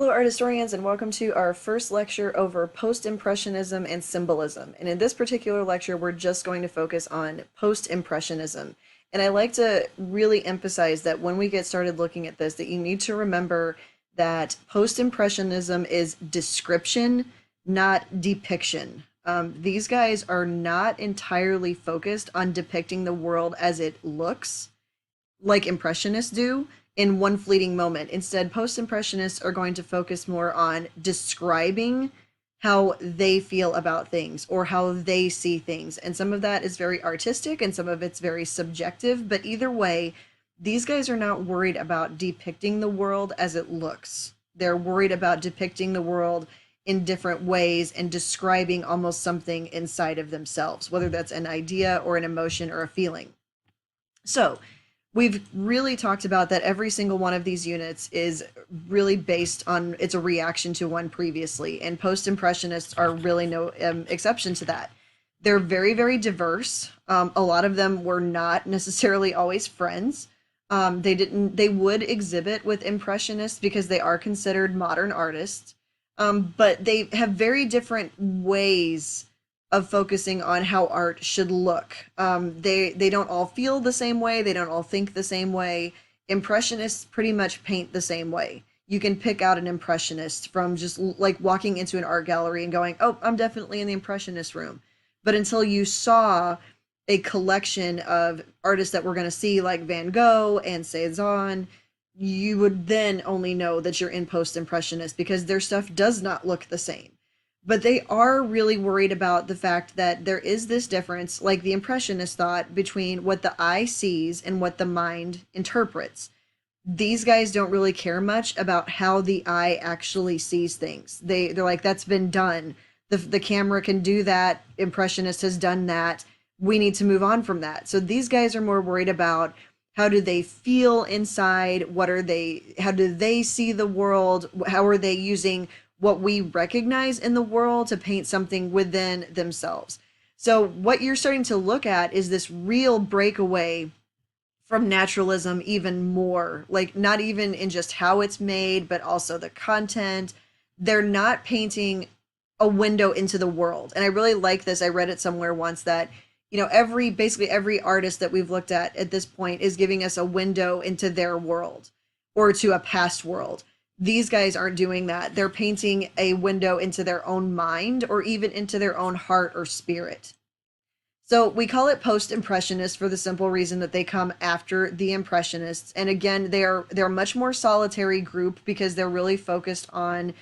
Hello, art historians, and welcome to our first lecture over post-impressionism and symbolism. And in this particular lecture, we're just going to focus on post-impressionism. And I like to really emphasize that when we get started looking at this, that you need to remember that post-impressionism is description, not depiction. These guys are not entirely focused on depicting the world as it looks like impressionists do in one fleeting moment. Instead, post-impressionists are going to focus more on describing how they feel about things or how they see things. And some of that is very artistic and some of it's very subjective, but either way, these guys are not worried about depicting the world as it looks. They're worried about depicting the world in different ways and describing almost something inside of themselves, whether that's an idea or an emotion or a feeling. So, we've really talked about that every single one of these units is really based on, it's a reaction to one previously, and post-impressionists are really no exception to that. They're very, very diverse. A lot of them were not necessarily always friends. They would exhibit with impressionists because they are considered modern artists, but they have very different ways of focusing on how art should look. They don't all feel the same way. They don't all think the same way. Impressionists pretty much paint the same way. You can pick out an impressionist from just like walking into an art gallery and going, oh, I'm definitely in the impressionist room. But until you saw a collection of artists that we're going to see like Van Gogh and Cezanne, you would then only know that you're in post-impressionist because their stuff does not look the same. But they are really worried about the fact that there is this difference, like the Impressionist thought, between what the eye sees and what the mind interprets. These guys don't really care much about how the eye actually sees things. They're like, that's been done. The camera can do that. Impressionist has done that. We need to move on from that. So these guys are more worried about how do they feel inside? How do they see the world? How are they using what we recognize in the world to paint something within themselves? So what you're starting to look at is this real breakaway from naturalism even more, like not even in just how it's made, but also the content. They're not painting a window into the world. And I really like this. I read it somewhere once that, basically every artist that we've looked at this point is giving us a window into their world or to a past world. These guys aren't doing that. They're painting a window into their own mind or even into their own heart or spirit. So we call it post-impressionist for the simple reason that they come after the impressionists. And again, they're a much more solitary group because they're really focused on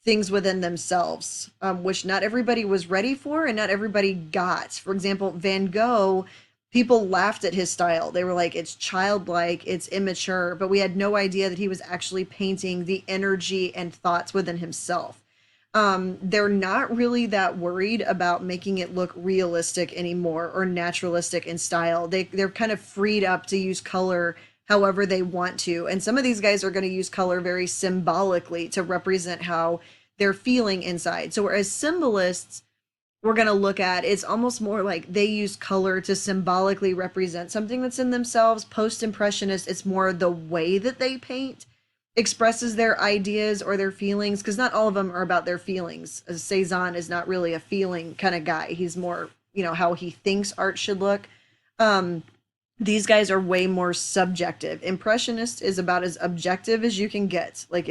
things within themselves, which not everybody was ready for and not everybody got. For example, Van Gogh, people laughed at his style. They were like, it's childlike, it's immature, but we had no idea that he was actually painting the energy and thoughts within himself. They're not really that worried about making it look realistic anymore or naturalistic in style. They're kind of freed up to use color however they want to. And some of these guys are going to use color very symbolically to represent how they're feeling inside. So whereas symbolists, we're going to look at, it's almost more like they use color to symbolically represent something that's in themselves. Post-impressionist, it's more the way that they paint expresses their ideas or their feelings, because not all of them are about their feelings. Cezanne is not really a feeling kind of guy. He's more, how he thinks art should look. These guys are way more subjective. Impressionist is about as objective as you can get. Like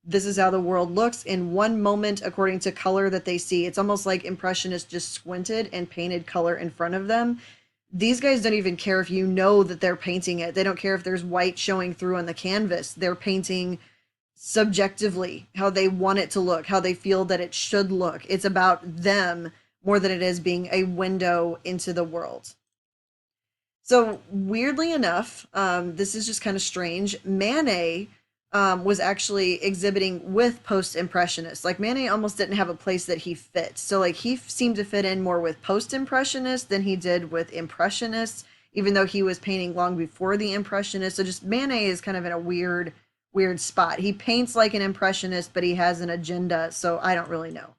this is how the world looks in one moment according to color that they see. It's almost like impressionists just squinted and painted color in front of them. These guys don't even care if you know that they're painting it. They don't care if there's white showing through on the canvas. They're painting subjectively how they want it to look, how they feel that it should look. It's about them more than it is being a window into the world. So weirdly enough, this is just kind of strange. Manet was actually exhibiting with post-impressionists. Like Manet almost didn't have a place that he fit. So like he seemed to fit in more with post-impressionists than he did with impressionists, even though he was painting long before the impressionists. So just Manet is kind of in a weird spot. He paints like an impressionist, but he has an agenda. So I don't really know.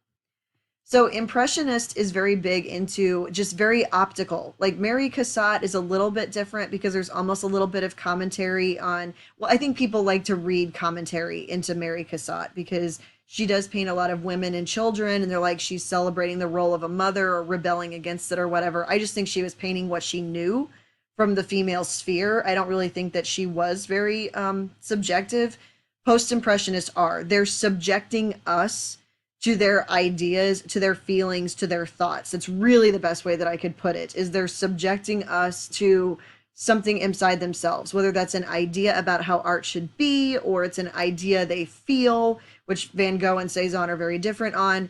So Impressionist is very big into just very optical. Like Mary Cassatt is a little bit different because there's almost a little bit of commentary on, well, I think people like to read commentary into Mary Cassatt because she does paint a lot of women and children, and they're like she's celebrating the role of a mother or rebelling against it or whatever. I just think she was painting what she knew from the female sphere. I don't really think that she was very subjective. Post-impressionists are. They're subjecting us to their ideas, to their feelings, to their thoughts. That's really the best way that I could put it, is they're subjecting us to something inside themselves, whether that's an idea about how art should be, or it's an idea they feel, which Van Gogh and Cezanne are very different on.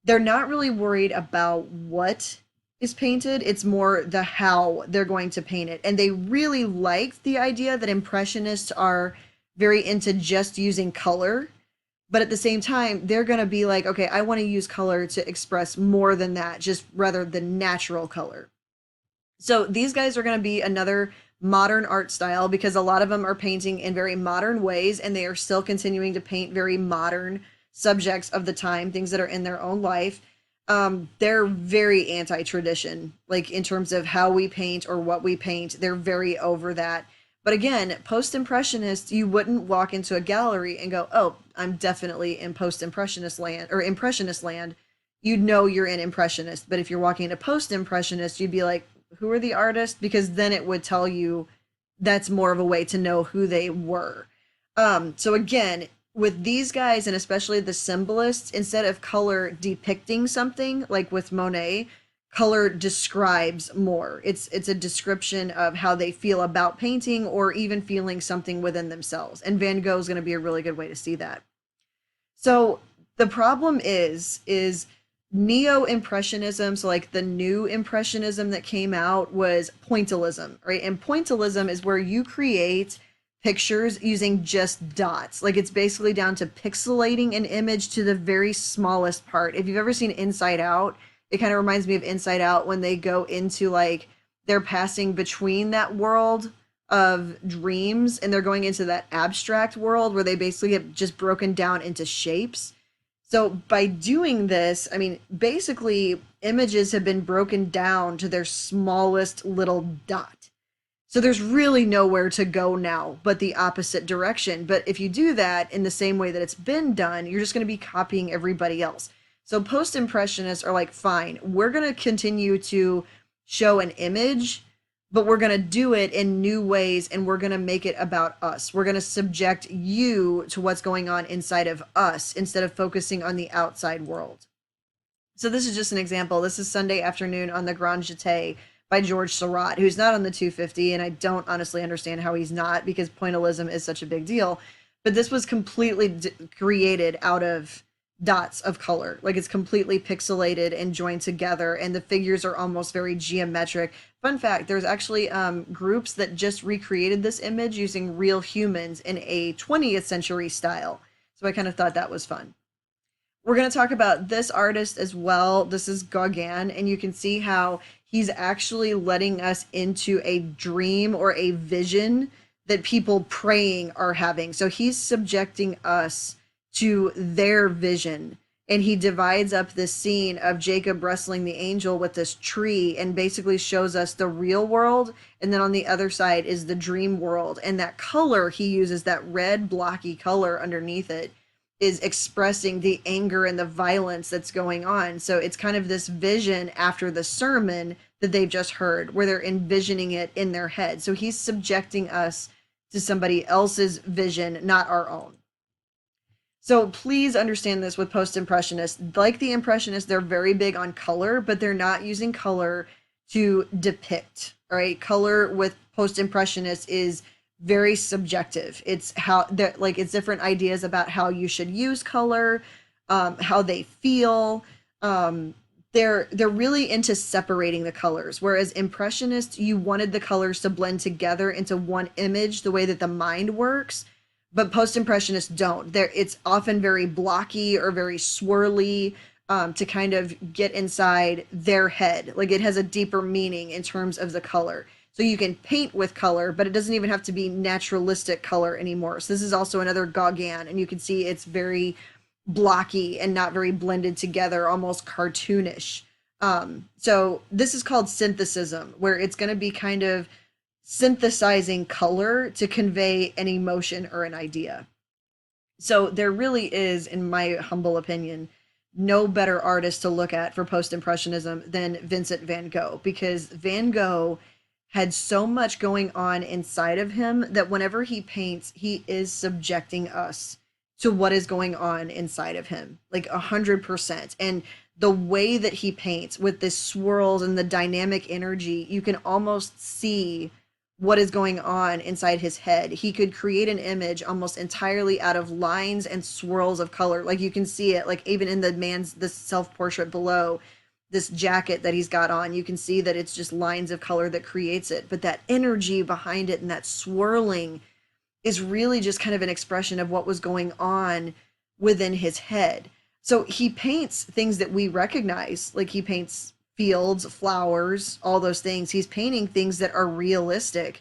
They're not really worried about what is painted. It's more the how they're going to paint it. And they really liked the idea that Impressionists are very into just using color, but at the same time they're going to be like, okay, I want to use color to express more than that, just rather than natural color. So these guys are going to be another modern art style because a lot of them are painting in very modern ways, and they are still continuing to paint very modern subjects of the time, things that are in their own life. They're very anti-tradition, like in terms of how we paint or what we paint. They're very over that. But again, post-impressionists, you wouldn't walk into a gallery and go, oh, I'm definitely in post-impressionist land or impressionist land. You'd know you're in impressionist. But if you're walking into post-impressionist, you'd be like, who are the artists? Because then it would tell you that's more of a way to know who they were. So again, with these guys, and especially the symbolists, instead of color depicting something like with Monet, color describes more. It's a description of how they feel about painting, or even feeling something within themselves. And Van Gogh is going to be a really good way to see that. So the problem is neo-impressionism, so like the new impressionism that came out, was pointillism, right? And pointillism is where you create pictures using just dots. Like it's basically down to pixelating an image to the very smallest part. If you've ever seen Inside Out, it kind of reminds me of Inside Out when they go into, like, they're passing between that world of dreams and they're going into that abstract world where they basically get just broken down into shapes. So by doing this, I mean, basically images have been broken down to their smallest little dot. So there's really nowhere to go now but the opposite direction. But if you do that in the same way that it's been done, you're just going to be copying everybody else. So post-impressionists are like, fine, we're going to continue to show an image, but we're going to do it in new ways, and we're going to make it about us. We're going to subject you to what's going on inside of us instead of focusing on the outside world. So this is just an example. This is Sunday Afternoon on the Grand Jeté by George Seurat, who's not on the 250, and I don't honestly understand how he's not, because pointillism is such a big deal. But this was completely created out of dots of color. Like it's completely pixelated and joined together, and the figures are almost very geometric. Fun fact, there's actually groups that just recreated this image using real humans in a 20th century style. So I kind of thought that was fun. We're going to talk about this artist as well. This is Gauguin, and you can see how he's actually letting us into a dream or a vision that people praying are having. So he's subjecting us to their vision, and he divides up this scene of Jacob wrestling the angel with this tree and basically shows us the real world, and then on the other side is the dream world. And that color he uses, that red blocky color underneath it, is expressing the anger and the violence that's going on. So it's kind of this vision after the sermon that they've just heard, where they're envisioning it in their head. So he's subjecting us to somebody else's vision, not our own. So please understand this with post-impressionists. Like the impressionists, they're very big on color, but they're not using color to depict, all right? Color with post-impressionists is very subjective. It's how they're like, it's different ideas about how you should use color, how they feel. They're really into separating the colors, whereas impressionists, you wanted the colors to blend together into one image the way that the mind works. But post-impressionists don't. It's often very blocky or very swirly, to kind of get inside their head. Like it has a deeper meaning in terms of the color. So you can paint with color, but it doesn't even have to be naturalistic color anymore. So this is also another Gauguin, and you can see it's very blocky and not very blended together, almost cartoonish. So this is called synthesism, where it's going to be kind of synthesizing color to convey an emotion or an idea. So there really is, in my humble opinion, no better artist to look at for post-impressionism than Vincent van Gogh, because Van Gogh had so much going on inside of him that whenever he paints, he is subjecting us to what is going on inside of him, like 100%. And the way that he paints with this swirls and the dynamic energy, you can almost see what is going on inside his head. He could create an image almost entirely out of lines and swirls of color. Like you can see it, like even in the self-portrait below, this jacket that he's got on, you can see that it's just lines of color that creates it. But that energy behind it and that swirling is really just kind of an expression of what was going on within his head. So he paints things that we recognize, like he paints fields, flowers, all those things. He's painting things that are realistic,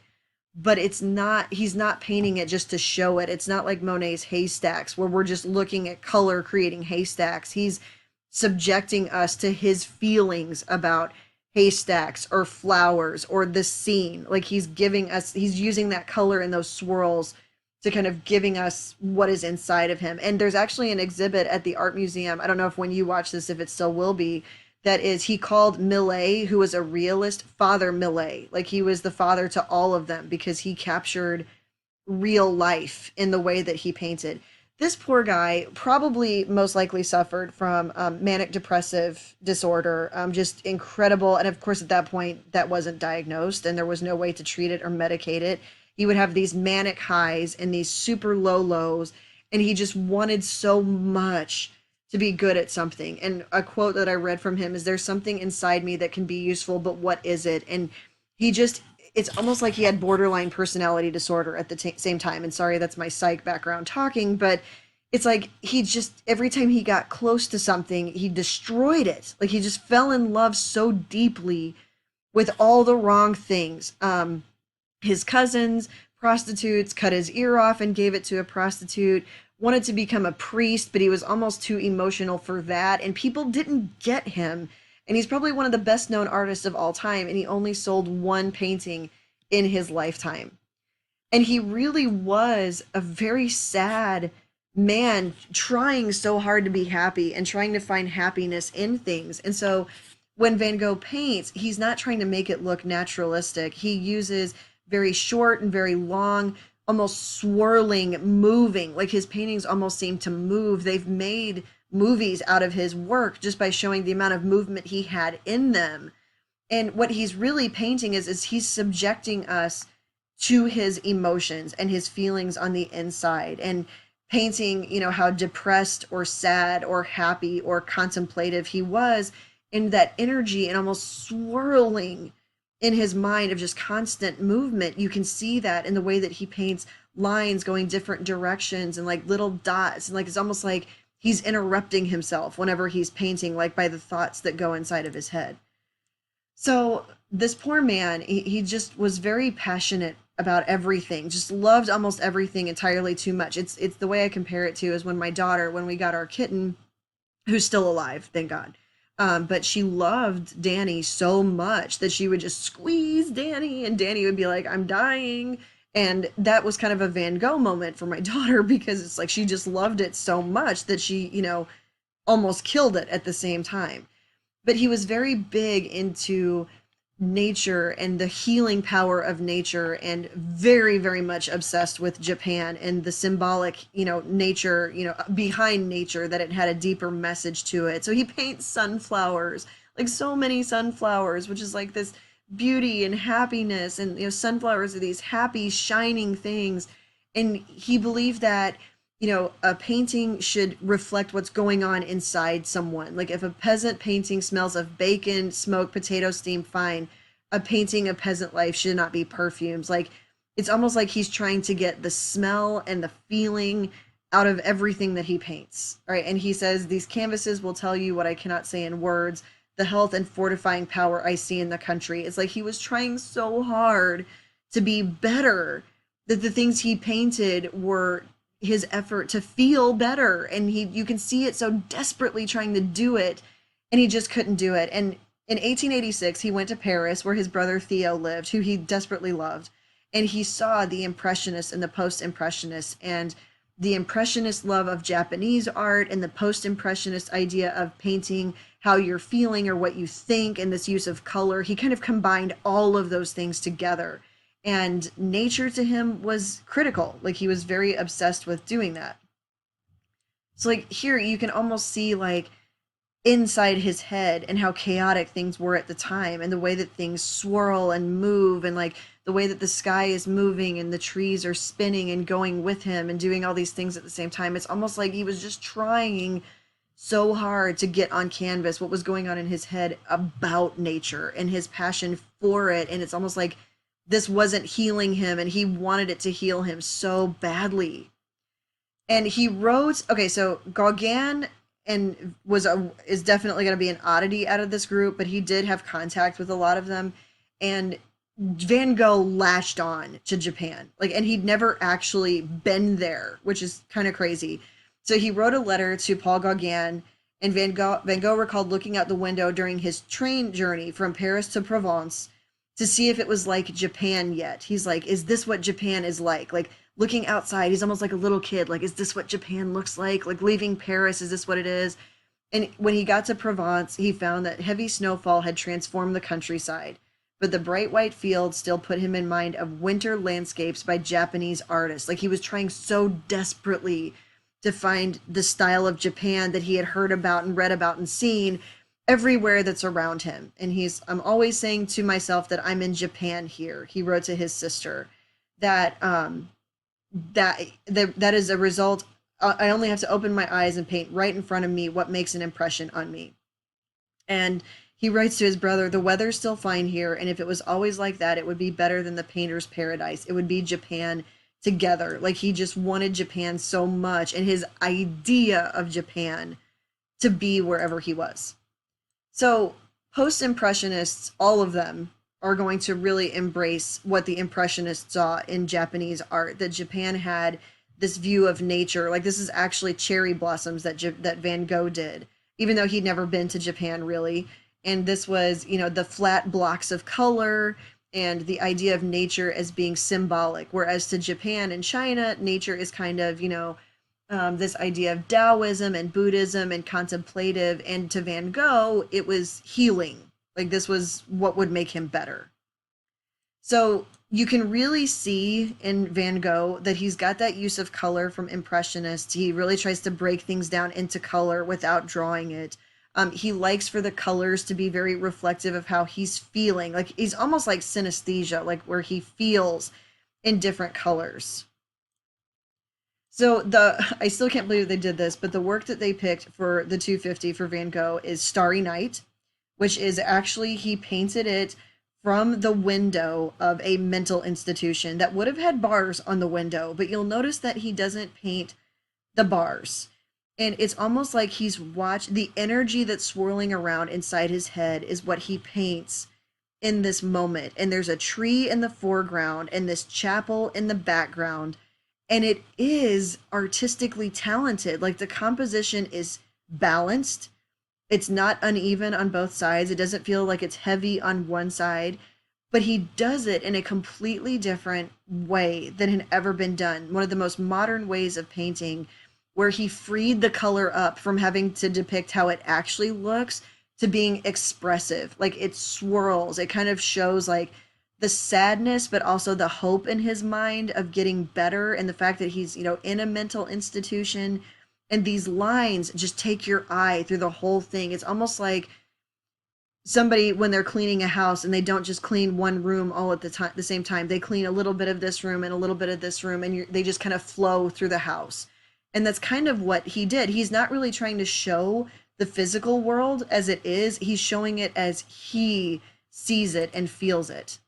but he's not painting it just to show it. It's not like Monet's haystacks where we're just looking at color creating haystacks. He's subjecting us to his feelings about haystacks or flowers or the scene. Like he's using that color and those swirls to kind of giving us what is inside of him. And there's actually an exhibit at the art museum. I don't know if when you watch this, if it still will be, that is, he called Millet, who was a realist, Father Millet. Like he was the father to all of them because he captured real life in the way that he painted. This poor guy probably most likely suffered from manic depressive disorder, just incredible. And of course, at that point, that wasn't diagnosed and there was no way to treat it or medicate it. He would have these manic highs and these super low lows, and he just wanted so much to be good at something. And a quote that I read from him is, "There's something inside me that can be useful, but what is it?" And it's almost like he had borderline personality disorder at the same time. And sorry, that's my psych background talking, but it's like he just, every time he got close to something, he destroyed it. Like he just fell in love so deeply with all the wrong things. His cousins, prostitutes, cut his ear off and gave it to a prostitute, wanted to become a priest, but he was almost too emotional for that. And people didn't get him. And he's probably one of the best known artists of all time. And he only sold one painting in his lifetime. And he really was a very sad man trying so hard to be happy and trying to find happiness in things. And so when Van Gogh paints, he's not trying to make it look naturalistic. He uses very short and very long, almost swirling, moving, like his paintings almost seem to move. They've made movies out of his work just by showing the amount of movement he had in them. And what he's really painting is he's subjecting us to his emotions and his feelings on the inside, and painting, how depressed or sad or happy or contemplative he was, in that energy and almost swirling in his mind of just constant movement. You can see that in the way that he paints lines going different directions and like little dots, and like it's almost like he's interrupting himself whenever he's painting, like by the thoughts that go inside of his head. So this poor man, he just was very passionate about everything, just loved almost everything entirely too much. It's the way I compare it to is when my daughter, when we got our kitten, who's still alive, thank God. But she loved Danny so much that she would just squeeze Danny, and Danny would be like, "I'm dying." And that was kind of a Van Gogh moment for my daughter, because it's like she just loved it so much that she, almost killed it at the same time. But he was very big into nature and the healing power of nature, and very, very much obsessed with Japan and the symbolic, nature, behind nature, that it had a deeper message to it. So he paints sunflowers, like so many sunflowers, which is like this beauty and happiness. And, sunflowers are these happy, shining things. And he believed that, a painting should reflect what's going on inside someone. Like if a peasant painting smells of bacon, smoke, potato steam, fine. A painting of peasant life should not be perfumes. Like it's almost like he's trying to get the smell and the feeling out of everything that he paints. All right. And he says, "These canvases will tell you what I cannot say in words, the health and fortifying power I see in the country." It's like he was trying so hard to be better that the things he painted were his effort to feel better, and you can see it so desperately trying to do it, and he just couldn't do it. And in 1886 he went to Paris, where his brother Theo lived, who he desperately loved, and he saw the Impressionists and the Post-Impressionists, and the Impressionist love of Japanese art and the Post-Impressionist idea of painting how you're feeling or what you think, and this use of color. He kind of combined all of those things together. And nature to him was critical. Like, he was very obsessed with doing that. So like here you can almost see like inside his head and how chaotic things were at the time, and the way that things swirl and move, and like the way that the sky is moving and the trees are spinning and going with him and doing all these things at the same time. It's almost like he was just trying so hard to get on canvas what was going on in his head about nature and his passion for it. And it's almost like this wasn't healing him, and he wanted it to heal him so badly. And he wrote, okay, so Gauguin and is definitely going to be an oddity out of this group, but he did have contact with a lot of them. And Van Gogh latched on to Japan, like, and he'd never actually been there, which is kind of crazy. So he wrote a letter to Paul Gauguin, and Van Gogh recalled looking out the window during his train journey from Paris to Provence to see if it was like Japan yet. He's like, is this what Japan is like? Like, looking outside, he's almost like a little kid. Like, is this what Japan looks like? Like, leaving Paris, is this what it is? And when he got to Provence, he found that heavy snowfall had transformed the countryside, but the bright white fields still put him in mind of winter landscapes by Japanese artists. Like, he was trying so desperately to find the style of Japan that he had heard about and read about and seen everywhere that's around him. And I'm always saying to myself that I'm in Japan here, he wrote to his sister, that that is a result. I only have to open my eyes and paint right in front of me what makes an impression on me. And he writes to his brother, the weather's still fine here, and if it was always like that, it would be better than the painter's paradise. It would be Japan together. Like, he just wanted Japan so much, and his idea of Japan to be wherever he was. So post-impressionists, all of them, are going to really embrace what the impressionists saw in Japanese art, that Japan had this view of nature. Like, this is actually cherry blossoms that Van Gogh did, even though he'd never been to Japan really. And this was, the flat blocks of color and the idea of nature as being symbolic. Whereas to Japan and China, nature is kind of, this idea of Taoism and Buddhism and contemplative. And to Van Gogh, it was healing. Like, this was what would make him better. So you can really see in Van Gogh that he's got that use of color from Impressionists. He really tries to break things down into color without drawing it. He likes for the colors to be very reflective of how he's feeling. Like, he's almost like synesthesia, like where he feels in different colors. So I still can't believe they did this, but the work that they picked for the 250 for Van Gogh is Starry Night, which is actually, he painted it from the window of a mental institution that would have had bars on the window, but you'll notice that he doesn't paint the bars. And it's almost like he's watched the energy that's swirling around inside his head is what he paints in this moment. And there's a tree in the foreground and this chapel in the background. And it is artistically talented. Like, the composition is balanced. It's not uneven on both sides. It doesn't feel like it's heavy on one side, but he does it in a completely different way than had ever been done. One of the most modern ways of painting, where he freed the color up from having to depict how it actually looks to being expressive. Like, it swirls. It kind of shows like the sadness, but also the hope in his mind of getting better, and the fact that he's, in a mental institution. And these lines just take your eye through the whole thing. It's almost like somebody, when they're cleaning a house, and they don't just clean one room all at the same time. They clean a little bit of this room and a little bit of this room, and they just kind of flow through the house. And that's kind of what he did. He's not really trying to show the physical world as it is. He's showing it as he sees it and feels it.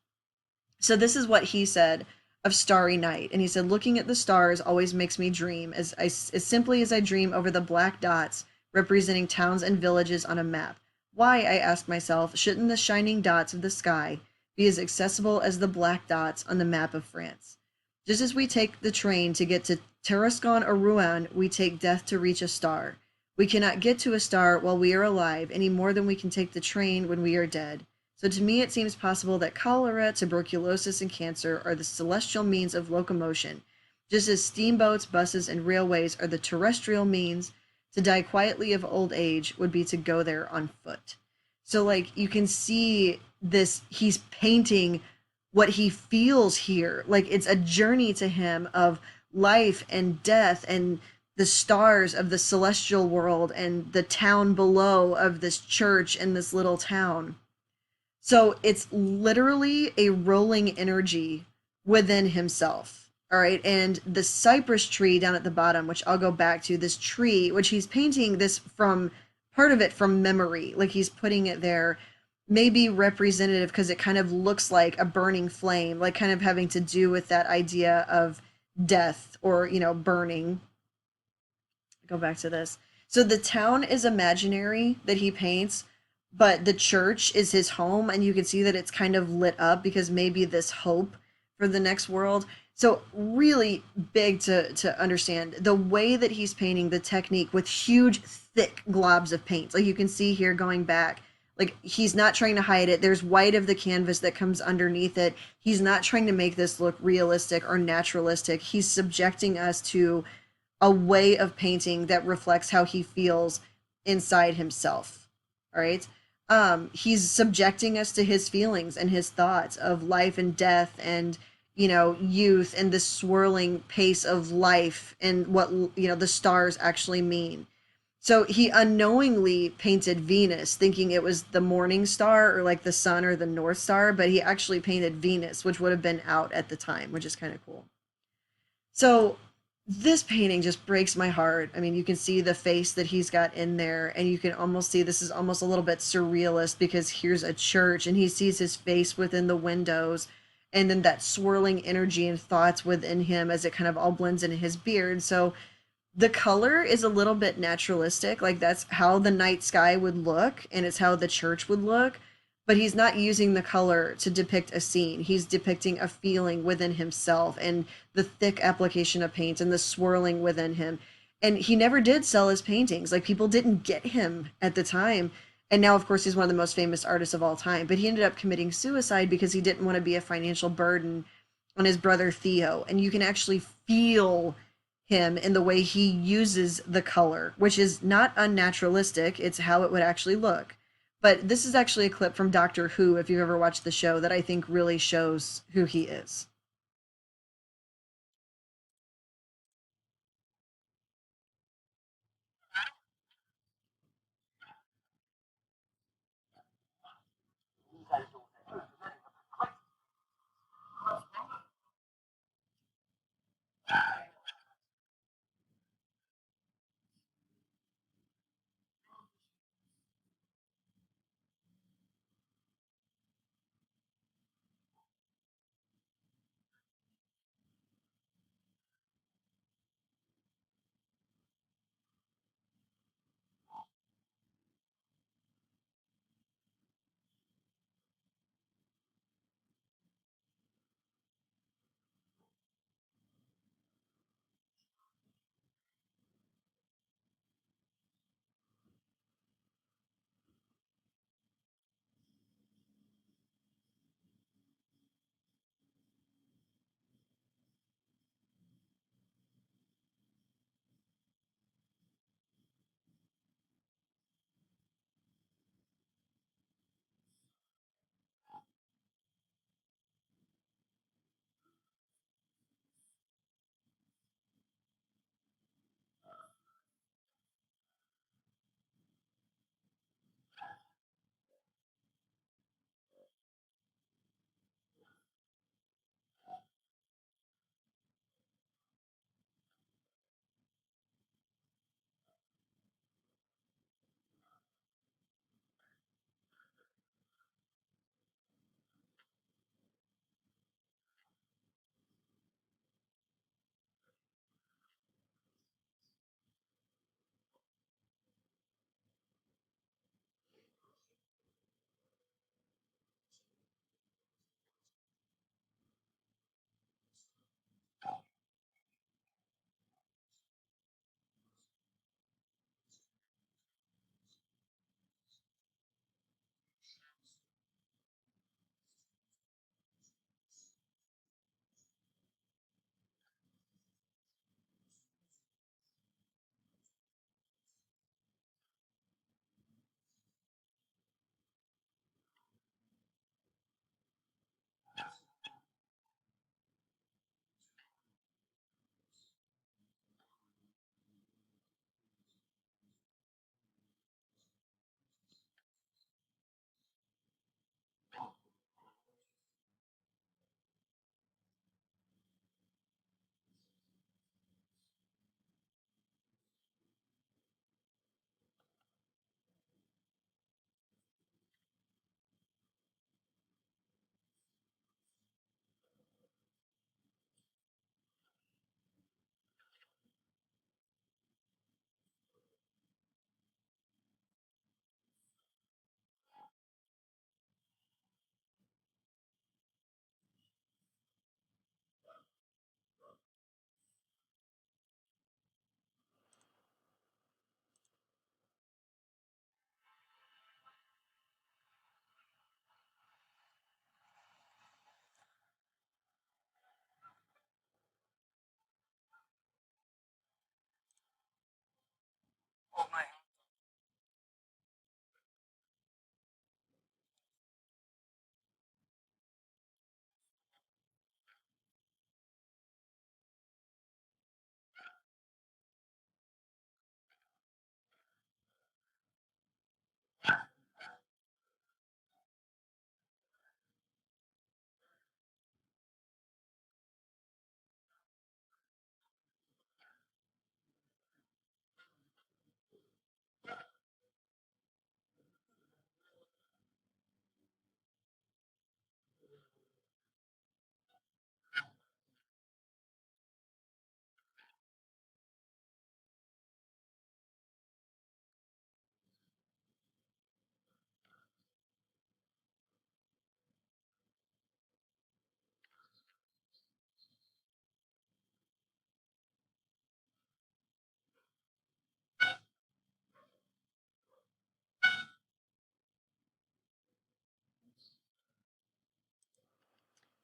So this is what he said of Starry Night. And he said, looking at the stars always makes me dream, as simply as I dream over the black dots representing towns and villages on a map. Why, I ask myself, shouldn't the shining dots of the sky be as accessible as the black dots on the map of France? Just as we take the train to get to Tarascon or Rouen, we take death to reach a star. We cannot get to a star while we are alive any more than we can take the train when we are dead. So to me, it seems possible that cholera, tuberculosis, and cancer are the celestial means of locomotion, just as steamboats, buses, and railways are the terrestrial means. To die quietly of old age would be to go there on foot. So, like, you can see this, he's painting what he feels here. Like, it's a journey to him of life and death and the stars of the celestial world and the town below of this church in this little town. So it's literally a rolling energy within himself. All right. And the cypress tree down at the bottom, which I'll go back to, this tree, which he's painting this from part of it from memory, like he's putting it there, may be representative because it kind of looks like a burning flame, like kind of having to do with that idea of death or, burning. Go back to this. So the town is imaginary that he paints, but the church is his home, and you can see that it's kind of lit up because maybe this hope for the next world. So really big to understand the way that he's painting, the technique with huge thick globs of paint. Like you can see here going back, like he's not trying to hide it. There's white of the canvas that comes underneath it. He's not trying to make this look realistic or naturalistic. He's subjecting us to a way of painting that reflects how he feels inside himself. All right. He's subjecting us to his feelings and his thoughts of life and death and, youth and this swirling pace of life and what, the stars actually mean. So he unknowingly painted Venus, thinking it was the morning star or like the sun or the North Star, but he actually painted Venus, which would have been out at the time, which is kind of cool. So this painting just breaks my heart. I mean, you can see the face that he's got in there, and you can almost see this is almost a little bit surrealist because here's a church and he sees his face within the windows, and then that swirling energy and thoughts within him as it kind of all blends into his beard. So the color is a little bit naturalistic, like that's how the night sky would look and it's how the church would look, but he's not using the color to depict a scene. He's depicting a feeling within himself and the thick application of paint and the swirling within him. And he never did sell his paintings. Like people didn't get him at the time. And now, of course, he's one of the most famous artists of all time. But he ended up committing suicide because he didn't want to be a financial burden on his brother Theo. And you can actually feel him in the way he uses the color, which is not unnaturalistic. It's how it would actually look. But this is actually a clip from Doctor Who, if you've ever watched the show, that I think really shows who he is.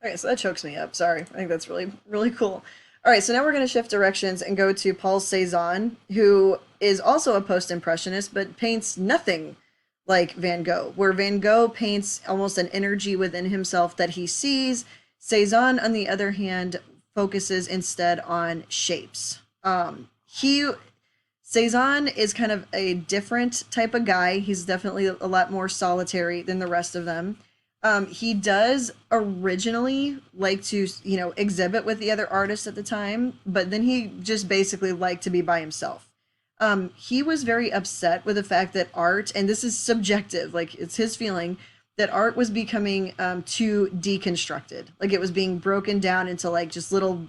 Okay, so that chokes me up. Sorry. I think that's really, really cool. All right, so now we're going to shift directions and go to Paul Cezanne, who is also a post-impressionist, but paints nothing like Van Gogh, where Van Gogh paints almost an energy within himself that he sees. Cezanne, on the other hand, focuses instead on shapes. He Cezanne is kind of a different type of guy. He's definitely a lot more solitary than the rest of them. He does originally like to, exhibit with the other artists at the time, but then he just basically liked to be by himself. He was very upset with the fact that art, and this is subjective, like it's his feeling, that art was becoming too deconstructed. Like it was being broken down into like just little,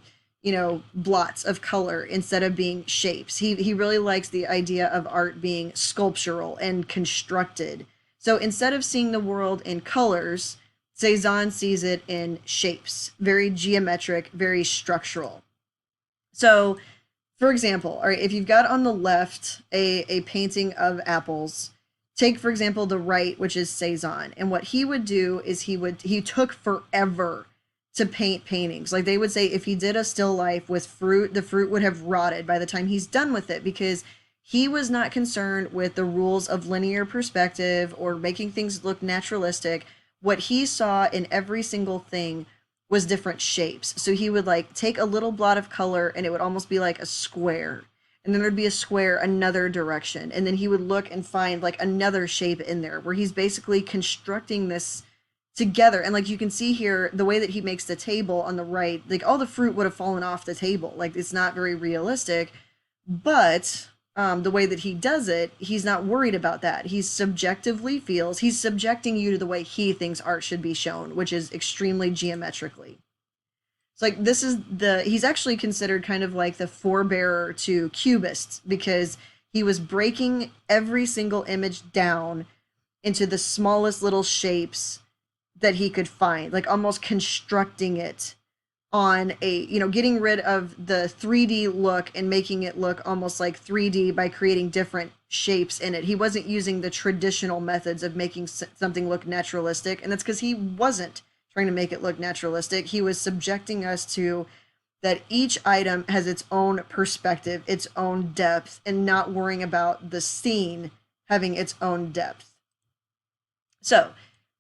blots of color instead of being shapes. He really likes the idea of art being sculptural and constructed. So instead of seeing the world in colors, Cezanne sees it in shapes, very geometric, very structural. So, for example, all right, if you've got on the left a painting of apples, take for example the right, which is Cezanne, and what he would do is he took forever to paint paintings. Like they would say if he did a still life with fruit, the fruit would have rotted by the time he's done with it, because he was not concerned with the rules of linear perspective or making things look naturalistic. What he saw in every single thing was different shapes. So he would like take a little blot of color and it would almost be like a square. And then there'd be a square another direction. And then he would look and find like another shape in there where he's basically constructing this together. And like you can see here, the way that he makes the table on the right, like all the fruit would have fallen off the table. Like it's not very realistic, but the way that he does it, he's not worried about that. He's subjecting you to the way he thinks art should be shown, which is extremely geometrically. So like he's actually considered kind of like the forebearer to cubists, because he was breaking every single image down into the smallest little shapes that he could find, like almost constructing it on getting rid of the 3D look and making it look almost like 3D by creating different shapes in it. He wasn't using the traditional methods of making something look naturalistic, and that's because he wasn't trying to make it look naturalistic. He was subjecting us to that each item has its own perspective, its own depth, and not worrying about the scene having its own depth. So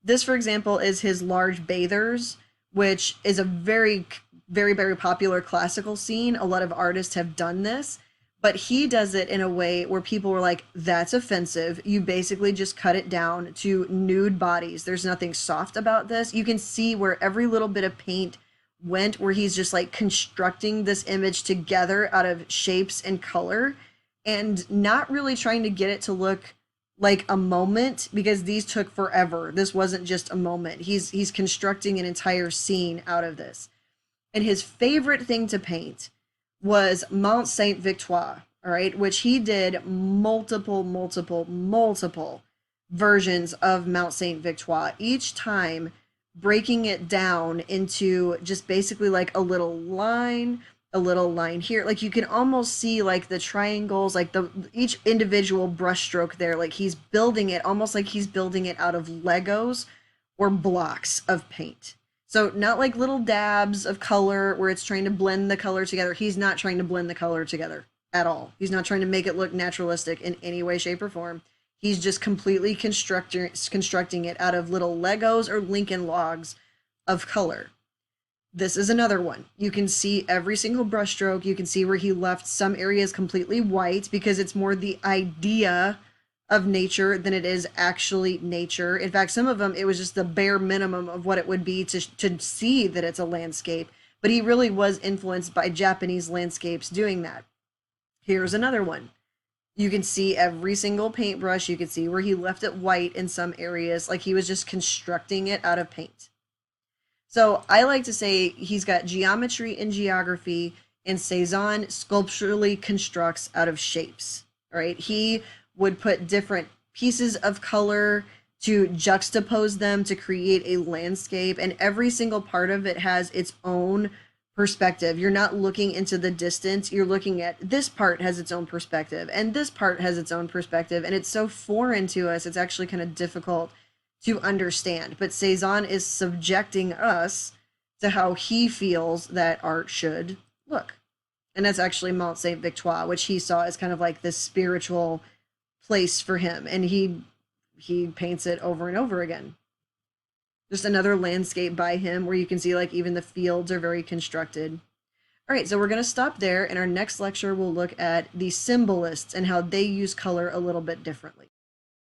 this, for example, is his large bathers, which is a very, very, very popular classical scene. A lot of artists have done this, but he does it in a way where people were like, that's offensive. You basically just cut it down to nude bodies. There's nothing soft about this. You can see where every little bit of paint went, where he's just like constructing this image together out of shapes and color and not really trying to get it to look like a moment, because these took forever. This wasn't just a moment. He's constructing an entire scene out of this. And his favorite thing to paint was Mont Saint Victoire, all right, which he did multiple versions of Mount Saint Victoire, each time breaking it down into just basically like a little line here. Like you can almost see like the triangles, like each individual brushstroke there, like he's building it almost like he's building it out of Legos or blocks of paint. So not like little dabs of color where it's trying to blend the color together. He's not trying to blend the color together at all. He's not trying to make it look naturalistic in any way, shape, or form. He's just completely constructing it out of little Legos or Lincoln logs of color. This is another one. You can see every single brushstroke. You can see where he left some areas completely white because it's more the idea of nature than it is actually nature. In fact, some of them, it was just the bare minimum of what it would be to see that it's a landscape. But he really was influenced by Japanese landscapes doing that. Here's another one. You can see every single paintbrush. You can see where he left it white in some areas, like he was just constructing it out of paint. So I like to say he's got geometry and geography, and Cezanne sculpturally constructs out of shapes, right? He would put different pieces of color to juxtapose them to create a landscape, and every single part of it has its own perspective. You're not looking into the distance. You're looking at this part has its own perspective, and this part has its own perspective, and it's so foreign to us, it's actually kind of difficult to understand. But Cezanne is subjecting us to how he feels that art should look. And that's actually Mont Saint Victoire, which he saw as kind of like this spiritual place for him. And he paints it over and over again. Just another landscape by him where you can see like even the fields are very constructed. All right, so we're going to stop there. In our next lecture, we'll look at the symbolists and how they use color a little bit differently.